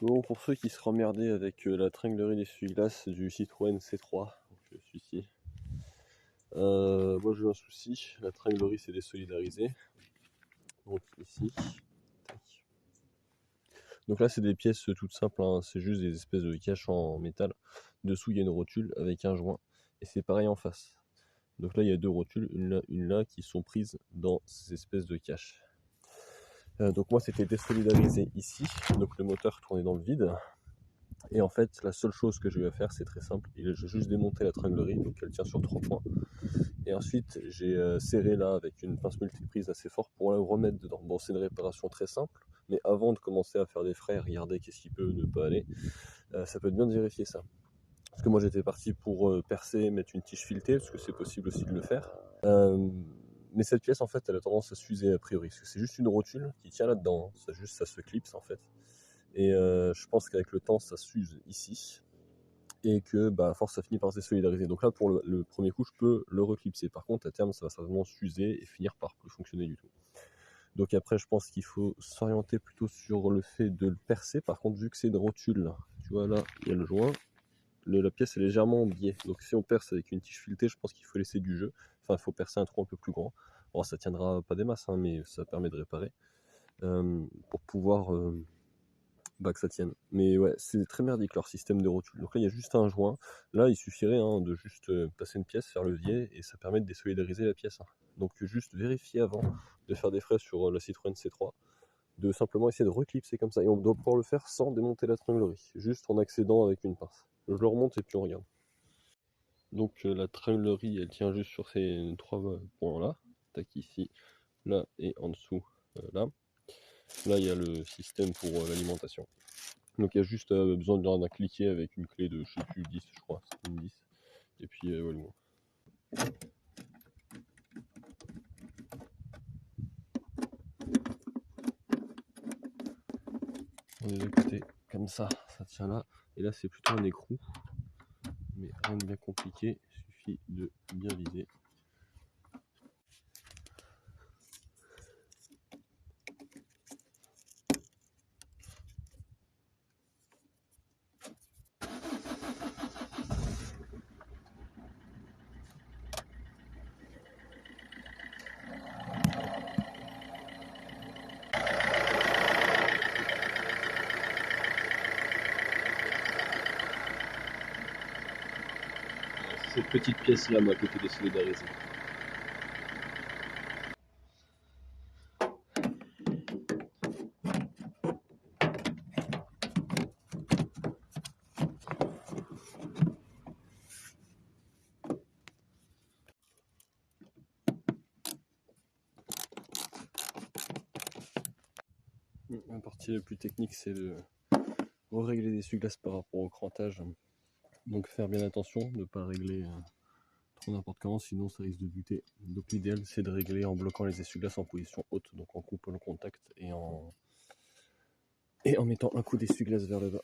Bon, pour ceux qui seraient emmerdés avec la tringlerie d'essuie-glace du Citroën C3, donc celui-ci, moi j'ai eu un souci, la tringlerie s'est désolidarisée. Donc ici, tac. Donc là c'est des pièces toutes simples, hein. C'est juste des espèces de caches en métal. Dessous il y a une rotule avec un joint, et c'est pareil en face. Donc là il y a deux rotules, une là, qui sont prises dans ces espèces de caches. Donc moi c'était désolidarisé ici, donc le moteur tournait dans le vide. Et en fait, la seule chose que j'ai eu à faire, c'est très simple. J'ai juste démonté la tringlerie, donc elle tient sur 3 points. Et ensuite, j'ai serré là avec une pince multiprise assez forte pour la remettre dedans. Bon, c'est une réparation très simple, mais avant de commencer à faire des frais, regarder qu'est-ce qui peut ne pas aller, ça peut être bien de vérifier ça. Parce que moi, j'étais parti pour percer, mettre une tige filetée, parce que c'est possible aussi de le faire. Mais cette pièce, en fait, elle a tendance à s'user a priori, parce que c'est juste une rotule qui tient là-dedans. Ça se clipse, en fait. Et je pense qu'avec le temps, ça s'use ici. Et que, à force, ça finit par se désolidariser. Donc là, pour le premier coup, je peux le reclipser. Par contre, à terme, ça va certainement s'user et finir par plus fonctionner du tout. Donc après, je pense qu'il faut s'orienter plutôt sur le fait de le percer. Par contre, vu que c'est une rotule, tu vois, là, il y a le joint. La pièce est légèrement en biais. Donc si on perce avec une tige filetée, je pense qu'il faut laisser du jeu. Enfin, il faut percer un trou un peu plus grand. Bon, ça tiendra pas des masses, hein, mais ça permet de réparer. Pour pouvoir... que ça tienne. Mais ouais, c'est très merdique leur système de rotule. Donc là, il y a juste un joint. Là, il suffirait de juste placer une pièce, faire levier, et ça permet de désolidariser la pièce. Donc juste vérifier avant de faire des frais sur la Citroën C3, de simplement essayer de reclipser comme ça. Et on doit pouvoir le faire sans démonter la tringlerie, juste en accédant avec une pince. Je le remonte et puis on regarde. Donc la tringlerie, elle tient juste sur ces 3 points-là. Tac, ici, là et en dessous, là. Là, il y a le système pour l'alimentation. Donc il y a juste besoin d'un cliquet avec une clé de, je sais plus, 10 je crois, c'est une 10. Et puis voilà. On est de côté, comme ça tient là. Et là c'est plutôt un écrou. Mais rien de bien compliqué, il suffit de bien viser. Cette petite pièce là m'a été désolidarisée. La partie la plus technique, c'est de régler les essuie-glaces par rapport au crantage. Donc faire bien attention de ne pas régler trop n'importe comment, sinon ça risque de buter. Donc l'idéal c'est de régler en bloquant les essuie-glaces en position haute, donc en coupant le contact et en mettant un coup d'essuie-glace vers le bas.